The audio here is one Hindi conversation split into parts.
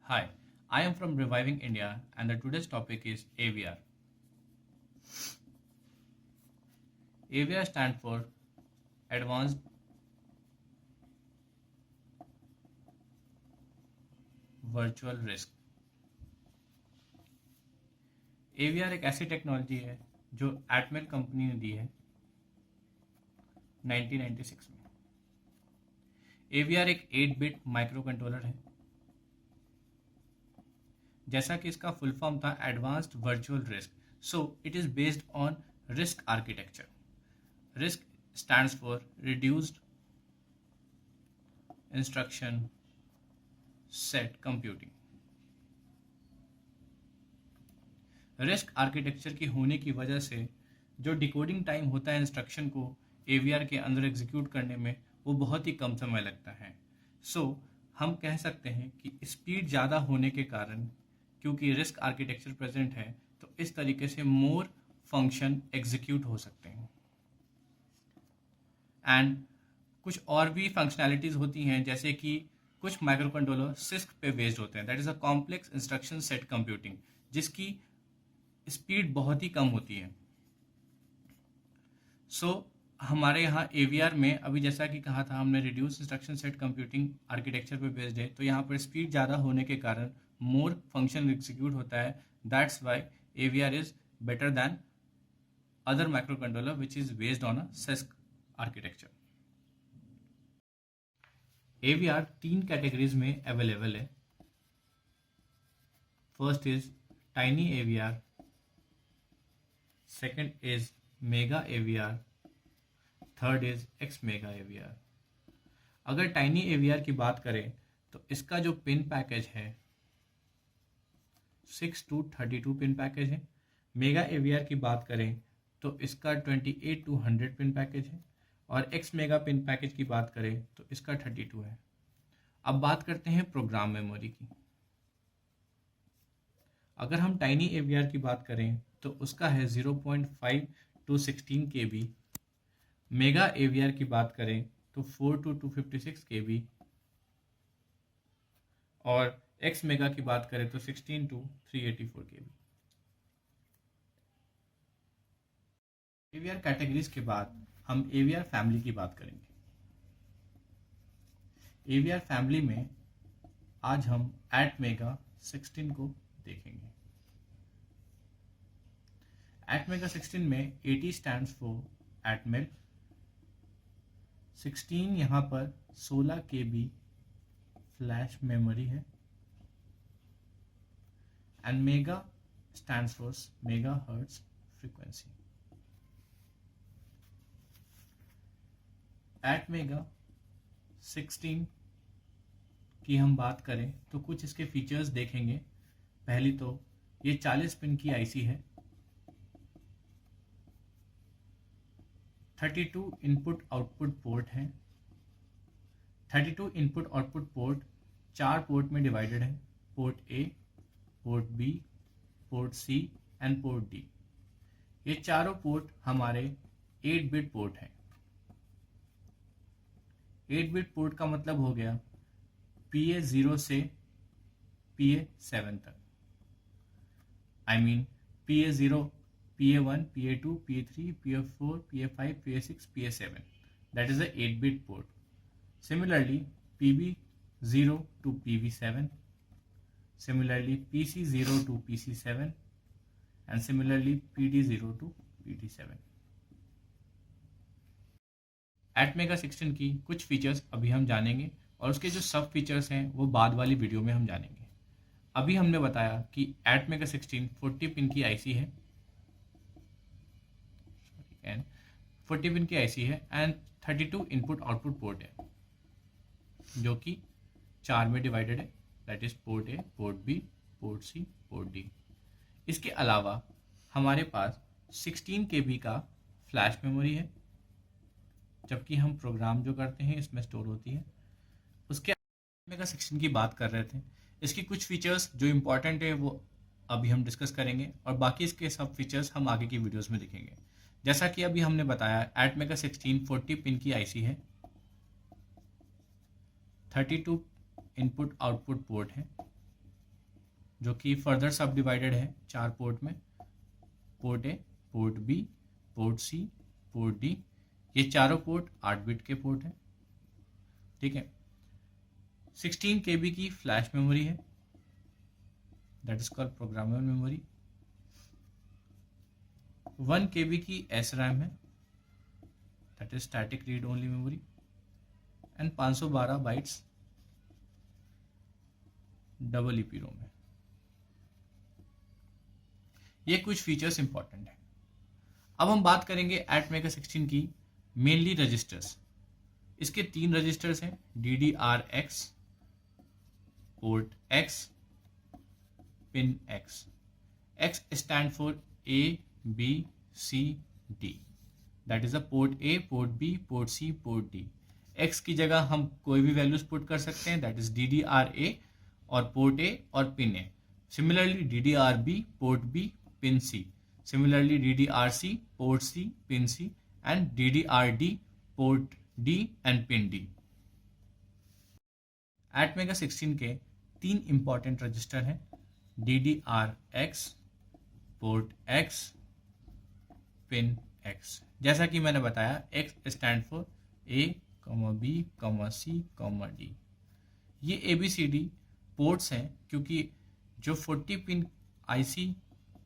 Hi, I am from Reviving India and the today's topic is AVR. AVR stands for Advanced Virtual Risk. AVR एक ऐसी टेक्नोलॉजी है जो एटमेल कंपनी ने दी है 1996 में। AVR एक 8-बिट माइक्रो कंट्रोलर है। जैसा कि इसका फुल फॉर्म था advanced virtual risk, so it is based on risk architecture. Risk stands for reduced instruction set computing. Risk architecture की होने की वजह से जो डिकोडिंग टाइम होता है इंस्ट्रक्शन को AVR के अंदर एग्जीक्यूट करने में, वो बहुत ही कम समय लगता है। सो हम कह सकते हैं कि स्पीड ज़्यादा होने के कारण, क्योंकि रिस्क आर्किटेक्चर प्रेजेंट है, तो इस तरीके से मोर फंक्शन एग्जीक्यूट हो सकते हैं। एंड कुछ और भी फंक्शनैलिटीज़ होती हैं, जैसे कि कुछ माइक्रो कंट्रोलर CISC पे बेस्ड होते हैं, that is a complex instruction set computing, जिसकी स्पीड बहुत ही कम होती है। सो हमारे यहाँ AVR में अभी जैसा कि कहा था हमने, reduce instruction set computing architecture पे बेस्ड है, तो यहाँ पर स्पीड ज़्यादा होने के कारण मोर फंक्शन एग्जीक्यूट होता है। That's why AVR is better than other micro controller which is based on a CISC architecture. AVR 3 categories में अवेलेबल है। First is tiny AVR, second is mega AVR, third is x mega AVR। अगर टाइनी AVR की बात करें तो इसका जो पिन पैकेज है 6 to 32 पिन पैकेज है। मेगा AVR की बात करें तो इसका 28 to 100 पिन पैकेज है, और एक्स मेगा पिन पैकेज की बात करें तो इसका 32 है। अब बात करते हैं प्रोग्राम मेमोरी की। अगर हम टाइनी AVR की बात करें तो उसका है 0.5 to 16 KB। मेगा AVR की बात करें तो 4 to 256 KB, और एक्स मेगा की बात करें तो 16 to 384 KB। AVR कैटेगरीज के बाद हम AVR फैमिली की बात करेंगे। AVR फैमिली में आज हम ATmega 16 को देखेंगे। ATmega 16 में 80 स्टैंड्स फॉर Atmel, 16 यहाँ पर 16 KB फ्लैश मेमोरी है, and mega stands for mega hertz frequency. ATmega 16 की हम बात करें तो कुछ इसके फीचर्स देखेंगे। पहली तो ये 40 पिन की IC है, 32 इनपुट आउटपुट पोर्ट है। 32 इनपुट आउटपुट पोर्ट 4 पोर्ट में डिवाइडेड है, port A, port B, port C and port D। ये चारों पोर्ट हमारे 8-बिट पोर्ट हैं। 8-बिट पोर्ट का मतलब हो गया PA0 से PA7 तक। I mean PA0, PA1, PA2, PA3, PA4, PA5, PA6, PA7, that is the 8-bit port. Similarly, PB0 to PB7, similarly PC0 to PC7, and similarly PD0 to PD7। ATmega 16 की कुछ फीचर्स अभी हम जानेंगे, और उसके जो सब फीचर्स हैं वो बाद वाली वीडियो में हम जानेंगे। अभी हमने बताया कि ATmega 16 40 पिन की IC है, 40 पिन की IC है, एंड 32 इनपुट आउटपुट पोर्ट है, जो कि 4 में डिवाइडेड है, that is port A, port B, port C, port D। इसके अलावा हमारे पास 16 KB का फ्लैश मेमोरी है, जबकि हम प्रोग्राम जो करते हैं इसमें स्टोर होती है। उसके ATmega 16 की बात कर रहे थे, इसकी कुछ फीचर्स जो इम्पोर्टेंट है वो अभी हम डिस्कस करेंगे, और बाकी इसके सब फीचर्स हम आगे की वीडियोस में देखेंगे। जैसा कि अभी हमने बताया, ATmega 16 40 पिन की IC है, 32 इनपुट आउटपुट पोर्ट है, जो कि फर्दर सब डिवाइडेड है 4 पोर्ट में, port A, port B, port C, port D. ये चारों पोर्ट 8 बिट के पोर्ट हैं, ठीक है। 16 KB की फ्लैश मेमोरी है, that is called programmable memory. 1 KB की SRAM है, that is static read only memory, and 512 bytes double EPROM है। ये कुछ फीचर्स इंपॉर्टेंट है। अब हम बात करेंगे ATmega16 की मेनली रजिस्टर्स। इसके 3 रजिस्टर्स हैं, DDRX, port X, pin X। X stand for A, B, C, D, that is a port A, port B, port C, port D। X की जगह हम कोई भी वैल्यूज पुट कर सकते हैं, दैट इज DDRA और पोर्ट A और pin A। Similarly DDRB, port B, pin C। Similarly, DDRC, port C, pin C, and DDRD, port D and pin D. ATmega16 के 3 इंपॉर्टेंट रजिस्टर हैं, DDRX, port X, pin X। जैसा कि मैंने बताया, X stand for A, B, C, D। ये ABCD पोर्ट्स हैं क्योंकि जो 40 पिन IC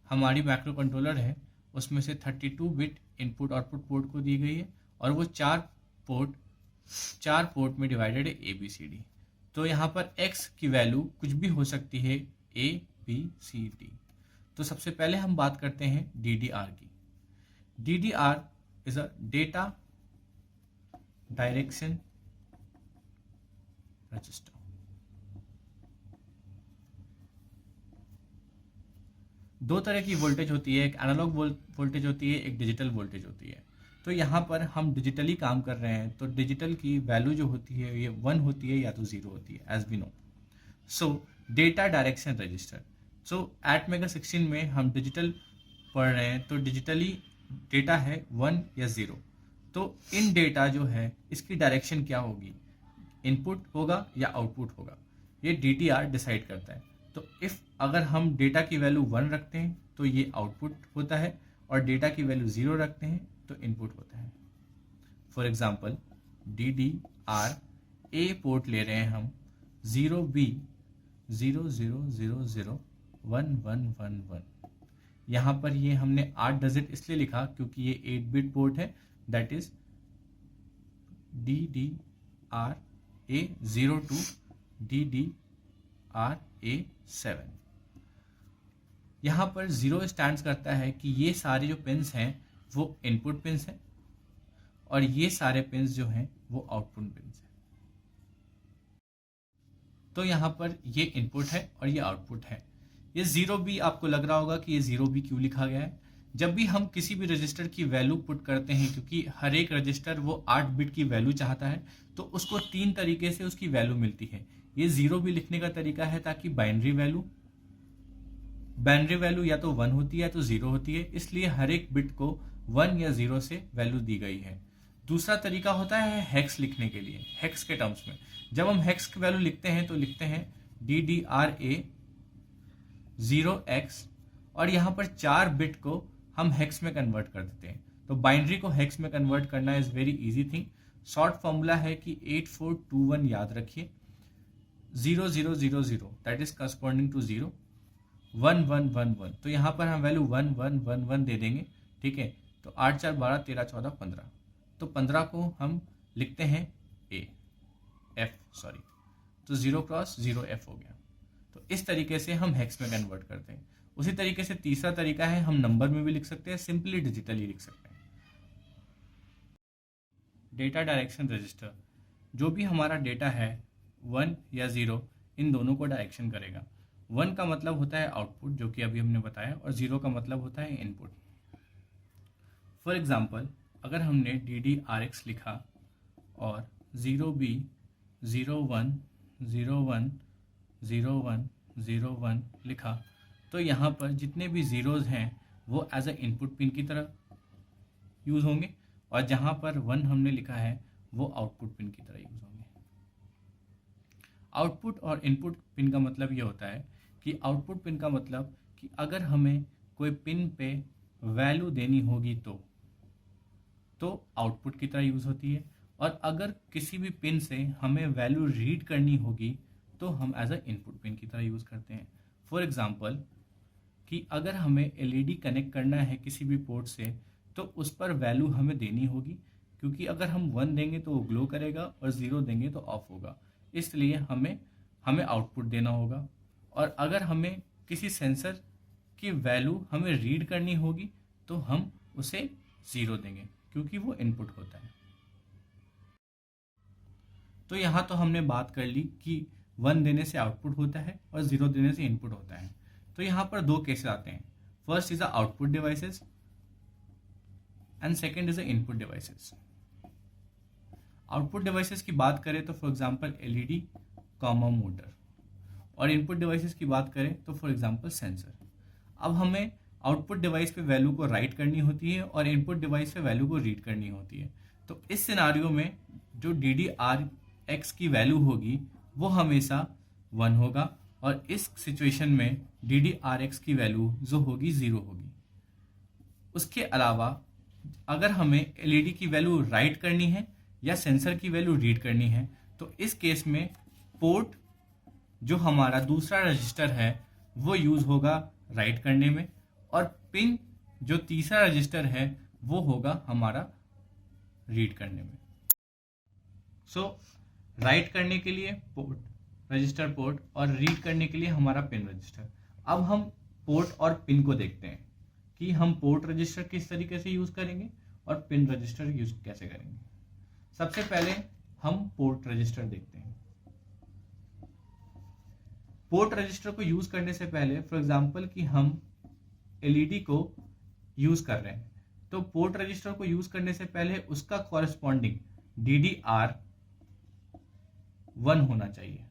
हमारी माइक्रो कंट्रोलर है उसमें से 32 बिट इनपुट आउटपुट पोर्ट को दी गई है, और वो 4 पोर्ट में डिवाइडेड है ABCD। तो यहाँ पर X की वैल्यू कुछ भी हो सकती है, A, B, C, D। तो सबसे पहले हम बात करते हैं DDR की। DDR is a data direction register. दो तरह की वोल्टेज होती है, एक एनालॉग वोल्टेज होती है, एक डिजिटल वोल्टेज होती है। तो यहाँ पर हम डिजिटली काम कर रहे हैं, तो डिजिटल की वैल्यू जो होती है ये 1 होती है या तो 0 होती है, as we know. So data direction register. सो ATmega16 में हम डिजिटल पढ़ रहे हैं, तो डिजिटली डेटा है 1 या 0। तो इन डेटा जो है इसकी डायरेक्शन क्या होगी, इनपुट होगा या आउटपुट होगा, ये DDR डिसाइड करता है। तो इफ अगर हम डेटा की वैल्यू 1 रखते हैं तो ये आउटपुट होता है, और डेटा की वैल्यू 0 रखते हैं तो इनपुट होता है। For example DDR A port ले रहे हैं हम, 0B 00001111। यहाँ पर ये हमने 8 डिजिट इसलिए लिखा क्योंकि ये 8 बिट पोर्ट है, that is DDR A0 to DDR A7। यहाँ पर 0 स्टैंड्स करता है कि ये सारे जो पिन्स हैं वो इनपुट पिन्स हैं, और ये सारे पिन्स जो हैं वो आउटपुट पिन्स हैं। तो यहाँ पर ये इनपुट है और ये आउटपुट है। ये 0B आपको लग रहा होगा कि ये 0B क्यों लिखा गया है। जब भी हम किसी भी रजिस्टर की वैल्यू पुट करते हैं, क्योंकि हर एक रजिस्टर वो 8 बिट की वैल्यू चाहता है, तो उसको 3 तरीके से उसकी वैल्यू मिलती है। ये 0B लिखने का तरीका है ताकि बाइनरी वैल्यू या तो 1 होती है या तो 0 होती है, इसलिए हर एक बिट को 1 या 0 से वैल्यू दी गई है। दूसरा तरीका होता है हेक्स लिखने के लिए, हेक्स के टर्म्स में। जब हम हेक्स की वैल्यू लिखते हैं तो लिखते हैं DDRA 0x, और यहाँ पर 4 बिट को हम हेक्स में कन्वर्ट कर देते हैं। तो बाइनरी को हेक्स में कन्वर्ट करना is very easy thing. Short formula है कि 8421 याद रखिए, 0000 दैट इज करस्पॉन्डिंग टू 0, 1111। तो यहाँ पर हम वैल्यू 1111 दे देंगे, ठीक है। तो 8 4 12 13 14 15, तो 15 को हम लिखते हैं तो 0 क्रॉस 0F हो गया। तो इस तरीके से हम हेक्स में कन्वर्ट करते हैं। उसी तरीके से तीसरा तरीका है, हम नंबर में भी लिख सकते हैं, सिंपली डिजिटली लिख सकते हैं। डेटा डायरेक्शन रजिस्टर, जो भी हमारा डेटा है 1 या 0, इन दोनों को डायरेक्शन करेगा। 1 का मतलब होता है आउटपुट, जो कि अभी हमने बताया, और 0 का मतलब होता है इनपुट। फॉर एग्जाम्पल, अगर हमने DDRX लिखा और 0B 01 01 01 01 लिखा, तो यहाँ पर जितने भी जीरोज हैं वो एज अ इनपुट पिन की तरह यूज होंगे, और जहाँ पर 1 हमने लिखा है वो आउटपुट पिन की तरह यूज होंगे। आउटपुट और इनपुट पिन का मतलब ये होता है कि कि आउटपुट पिन का मतलब कि अगर हमें कोई पिन पे वैल्यू देनी होगी तो आउटपुट की तरह यूज़ होती है, और अगर किसी भी पिन से हमें वैल्यू रीड करनी होगी तो हम एज अ इनपुट पिन की तरह यूज़ करते हैं। फॉर एग्जांपल कि अगर हमें एलईडी कनेक्ट करना है किसी भी पोर्ट से तो उस पर वैल्यू हमें देनी होगी, क्योंकि अगर हम 1 देंगे तो वो ग्लो करेगा और 0 देंगे तो ऑफ होगा, इसलिए हमें आउटपुट देना होगा। और अगर हमें किसी सेंसर की वैल्यू हमें रीड करनी होगी तो हम उसे 0 देंगे, क्योंकि वो इनपुट होता है। तो यहाँ तो हमने बात कर ली कि 1 देने से आउटपुट होता है और 0 देने से इनपुट होता है। तो यहाँ पर 2 केसेस आते हैं, first is the output devices and second is the input devices. Output devices की बात करें तो for example LED, comma motor, और इनपुट डिवाइसेस की बात करें तो फॉर एग्जांपल सेंसर। अब हमें आउटपुट डिवाइस पे वैल्यू को राइट करनी होती है और इनपुट डिवाइस पे वैल्यू को रीड करनी होती है। तो इस सिनारियो में जो DDR(X) की वैल्यू होगी वो हमेशा 1 होगा, और इस सिचुएशन में DDR(X) की वैल्यू जो होगी 0 होगी। उसके अलावा अगर हमें एलईडी की वैल्यू राइट करनी है या सेंसर की वैल्यू रीड करनी है तो इस केस में पोर्ट जो हमारा दूसरा रजिस्टर है वो यूज होगा राइट करने में, और पिन जो तीसरा रजिस्टर है वो होगा हमारा रीड करने में। सो राइट करने के लिए पोर्ट, रजिस्टर पोर्ट, और रीड करने के लिए हमारा पिन रजिस्टर। अब हम पोर्ट और पिन को देखते हैं कि हम पोर्ट रजिस्टर किस तरीके से यूज करेंगे और पिन रजिस्टर यूज कैसे करेंगे। सबसे पहले हम पोर्ट रजिस्टर देखते हैं। पोर्ट रजिस्टर को यूज करने से पहले फॉर एग्जांपल कि हम एलईडी को यूज कर रहे हैं तो पोर्ट रजिस्टर को यूज करने से पहले उसका कॉरेस्पॉन्डिंग DDR(1) होना चाहिए।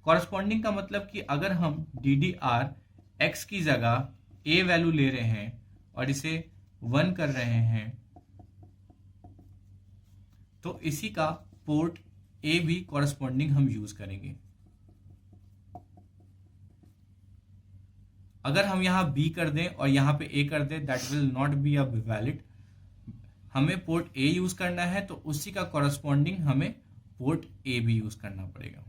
कॉरेस्पॉन्डिंग का मतलब कि अगर हम DDR(X) की जगह A वैल्यू ले रहे हैं और इसे 1 कर रहे हैं तो इसी का पोर्ट A भी कॉरेस्पॉन्डिंग हम यूज करेंगे। अगर हम यहां B कर दें और यहां पे A कर दें, that will not be a valid. हमें पोर्ट A यूज करना है तो उसी का कॉरेस्पॉन्डिंग हमें पोर्ट A भी यूज करना पड़ेगा।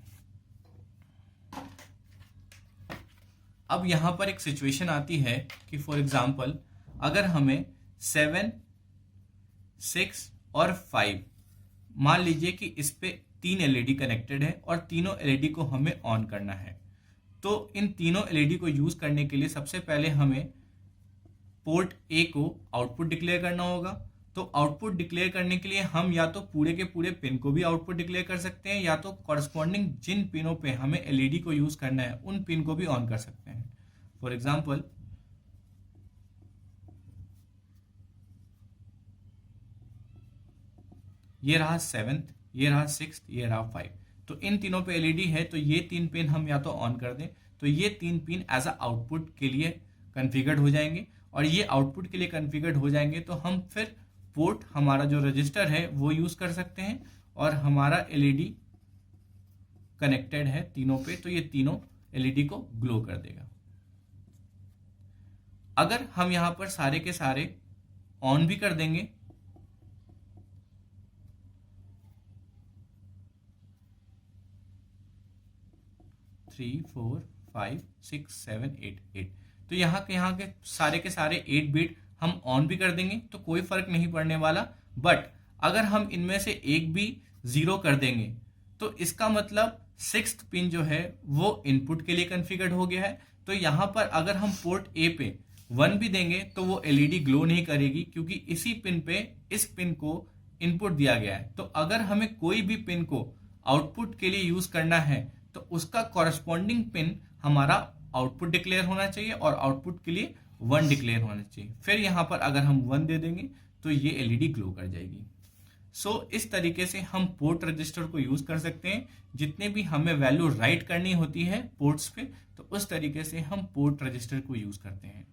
अब यहां पर एक सिचुएशन आती है कि फॉर एग्जांपल अगर हमें 7, 6 और 5, मान लीजिए कि इस पे 3 एलईडी कनेक्टेड है और तीनों एलईडी को हमें ऑन करना है, तो इन तीनों एलईडी को यूज करने के लिए सबसे पहले हमें पोर्ट A को आउटपुट डिक्लेयर करना होगा। तो आउटपुट डिक्लेयर करने के लिए हम या तो पूरे के पूरे पिन को भी आउटपुट डिक्लेयर कर सकते हैं या तो कॉरेस्पॉन्डिंग जिन पिनों पे हमें एलईडी को यूज करना है उन पिन को भी ऑन कर सकते हैं। फॉर एग्जांपल ये रहा 7th, ये रहा 6th, ये रहा 5। तो इन तीनों पे एलईडी है तो ये 3 पिन हम या तो ऑन कर दें तो ये 3 पिन एज अ आउटपुट के लिए कॉन्फ़िगर्ड हो जाएंगे, और ये आउटपुट के लिए कॉन्फ़िगर्ड हो जाएंगे तो हम फिर पोर्ट हमारा जो रजिस्टर है वो यूज कर सकते हैं और हमारा एलईडी कनेक्टेड है तीनों पे तो ये तीनों एलईडी को ग्लो कर देगा। अगर हम यहां पर सारे के सारे ऑन भी कर देंगे थ्री, 4, 5, 6, 7, 8, तो यहाँ के सारे के सारे 8 बिट हम ऑन भी कर देंगे तो कोई फर्क नहीं पड़ने वाला। बट अगर हम इनमें से एक भी 0 कर देंगे तो इसका मतलब 6th पिन जो है वो इनपुट के लिए कॉन्फ़िगर्ड हो गया है। तो यहाँ पर अगर हम पोर्ट A पे 1 भी देंगे तो वो एलईडी ग्लो नहीं करेगी, क्योंकि इसी पिन पे इस पिन को इनपुट दिया गया है। तो अगर हमें कोई भी पिन को आउटपुट के लिए यूज करना है तो उसका कॉरेस्पॉन्डिंग पिन हमारा आउटपुट डिक्लेयर होना चाहिए और आउटपुट के लिए 1 डिक्लेयर होना चाहिए। फिर यहाँ पर अगर हम 1 दे देंगे तो ये एलईडी ग्लो कर जाएगी। सो इस तरीके से हम पोर्ट रजिस्टर को यूज कर सकते हैं। जितने भी हमें वैल्यू राइट करनी होती है पोर्ट्स पे तो उस तरीके से हम पोर्ट रजिस्टर को यूज करते हैं।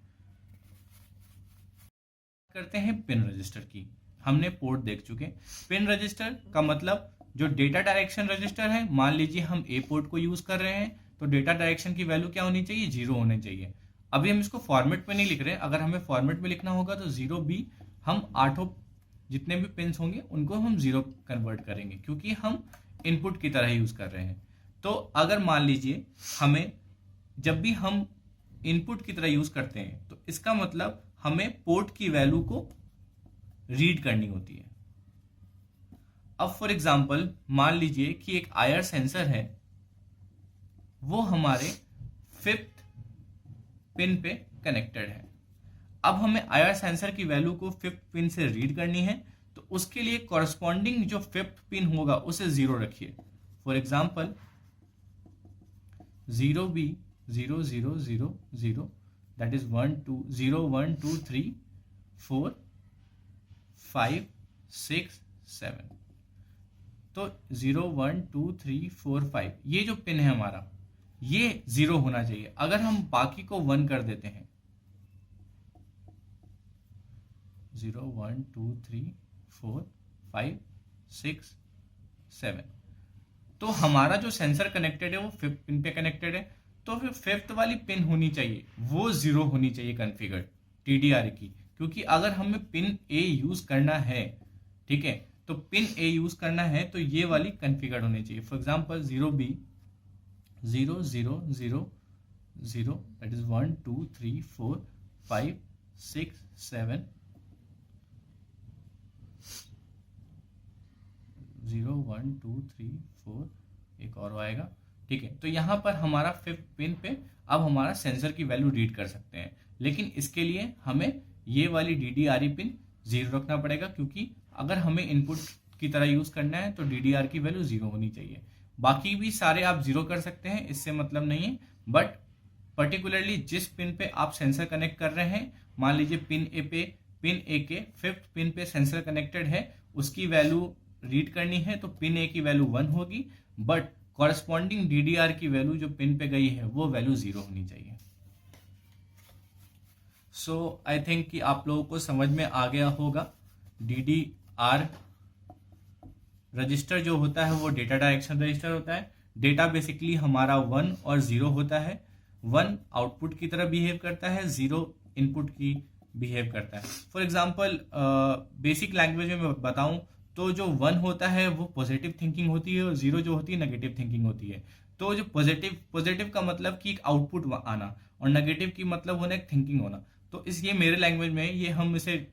पिन रजिस्टर की हमने पोर्ट देख चुके। पिन रजिस्टर का मतलब जो डेटा डायरेक्शन रजिस्टर है, मान लीजिए हम A पोर्ट को यूज कर रहे हैं तो डेटा डायरेक्शन की वैल्यू क्या होनी चाहिए, 0 होनी चाहिए। अभी हम इसको फॉर्मेट में नहीं लिख रहे हैं, अगर हमें फॉर्मेट में लिखना होगा तो 0B हम 8 जितने भी पिन्स होंगे उनको हम 0 कन्वर्ट करेंगे, क्योंकि हम इनपुट की तरह यूज कर रहे हैं। तो अगर मान लीजिए हमें जब भी हम इनपुट की तरह यूज करते हैं तो इसका मतलब हमें पोर्ट की वैल्यू को रीड करनी होती है। अब फॉर एग्जांपल मान लीजिए कि एक आईआर सेंसर है, वो हमारे 5th पिन पे कनेक्टेड है। अब हमें आईआर सेंसर की वैल्यू को 5th पिन से रीड करनी है, तो उसके लिए कॉरस्पॉन्डिंग जो 5th पिन होगा उसे 0 रखिए। For example 0B 0 0 0 0, that is 1 2 0 1 2 3 4 5 6 7। तो 0 1 2 3 4 5 ये जो पिन है हमारा, ये 0 होना चाहिए। अगर हम बाकी को 1 कर देते हैं, 0 1 2 3 4 5 6 7, तो हमारा जो सेंसर कनेक्टेड है वो 5th पिन पे कनेक्टेड है, तो फिर 5th वाली पिन होनी चाहिए वो 0 होनी चाहिए कॉन्फ़िगर टीडीआर की, क्योंकि अगर हमें पिन ए यूज करना है, ठीक है, तो पिन ए यूज करना है तो ये वाली कॉन्फ़िगर होनी चाहिए। For example 0B 0 0 0 0, that is 1 2 3 4 5 6 7 0 1 2 3 4, एक और आएगा, ठीक है। तो यहाँ पर हमारा 5th पिन पे अब हमारा सेंसर की वैल्यू रीड कर सकते हैं, लेकिन इसके लिए हमें ये वाली DDRE पिन 0 रखना पड़ेगा, क्योंकि अगर हमें इनपुट की तरह यूज करना है तो DDR की वैल्यू 0 होनी चाहिए। बाकी भी सारे आप 0 कर सकते हैं, इससे मतलब नहीं है, बट पर्टिकुलरली जिस पिन पे आप सेंसर कनेक्ट कर रहे हैं, मान लीजिए पिन ए के 5th पिन पे सेंसर कनेक्टेड है, उसकी वैल्यू रीड करनी है तो पिन ए की वैल्यू 1 होगी, बट कॉरस्पॉन्डिंग DDR की वैल्यू जो पिन पे गई है वो वैल्यू 0 होनी चाहिए। सो आई थिंक कि आप लोगों को समझ में आ गया होगा। DDR रजिस्टर जो होता है वो डेटा डायरेक्शन रजिस्टर होता है। डेटा बेसिकली हमारा 1 और 0 होता है। 1 आउटपुट की तरह बिहेव करता है, 0 इनपुट की बिहेव करता है। फॉर एग्जाम्पल बेसिक लैंग्वेज में मैं बताऊं तो जो 1 होता है वो पॉजिटिव थिंकिंग होती है और 0 जो होती है नेगेटिव थिंकिंग होती है। तो जो पॉजिटिव का मतलब कि एक आउटपुट आना और नेगेटिव की मतलब होना एक थिंकिंग होना। तो इसलिए मेरे लैंग्वेज में ये हम इसे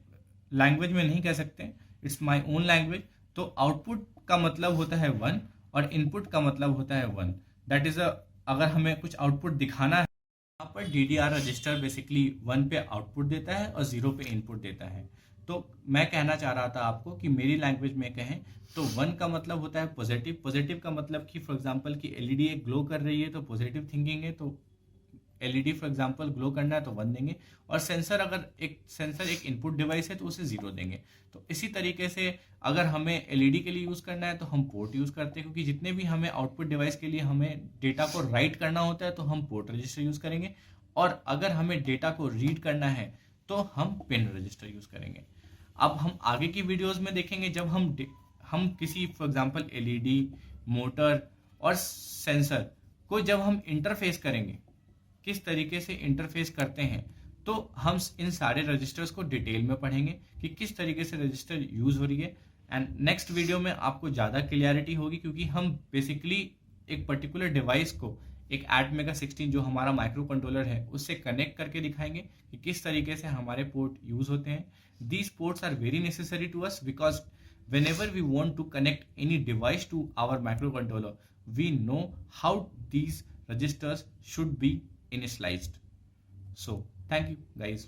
लैंग्वेज में नहीं कह सकते, इट्स माई ओन लैंग्वेज। तो आउटपुट का मतलब होता है 1 और इनपुट का मतलब होता है 1। दैट इज अगर हमें कुछ आउटपुट दिखाना है, यहाँ पर DDR रजिस्टर बेसिकली 1 पे आउटपुट देता है और 0 पे इनपुट देता है। तो मैं कहना चाह रहा था आपको कि मेरी लैंग्वेज में कहें तो 1 का मतलब होता है पॉजिटिव। पॉजिटिव का मतलब कि फॉर एग्जांपल कि LED एक ग्लो कर रही है तो पॉजिटिव थिंकिंग है, तो LED फॉर एग्जांपल ग्लो करना है तो 1 देंगे। और सेंसर अगर एक इनपुट डिवाइस है तो उसे 0 देंगे। तो इसी तरीके से अगर हमें LED के लिए यूज़ करना है तो हम पोर्ट यूज़ करते हैं, क्योंकि जितने भी हमें आउटपुट डिवाइस के लिए हमें डेटा को राइट करना होता है तो हम पोर्ट रजिस्टर यूज़ करेंगे, और अगर हमें डेटा को रीड करना है तो हम पिन रजिस्टर यूज़ करेंगे। अब हम आगे की वीडियोस में देखेंगे जब हम किसी फॉर एग्जांपल LED, मोटर और सेंसर को जब हम इंटरफेस करेंगे, किस तरीके से इंटरफेस करते हैं, तो हम इन सारे रजिस्टर्स को डिटेल में पढ़ेंगे कि किस तरीके से रजिस्टर यूज हो रही है। एंड नेक्स्ट वीडियो में आपको ज़्यादा क्लियरिटी होगी, क्योंकि हम बेसिकली एक पर्टिकुलर डिवाइस को एक ATmega16 जो हमारा माइक्रो कंट्रोलर है उससे कनेक्ट करके दिखाएंगे कि किस तरीके से हमारे पोर्ट यूज होते हैं। These ports are very necessary to us because whenever we want to connect any device to our microcontroller, we know how these registers should be initialized. So, thank you guys.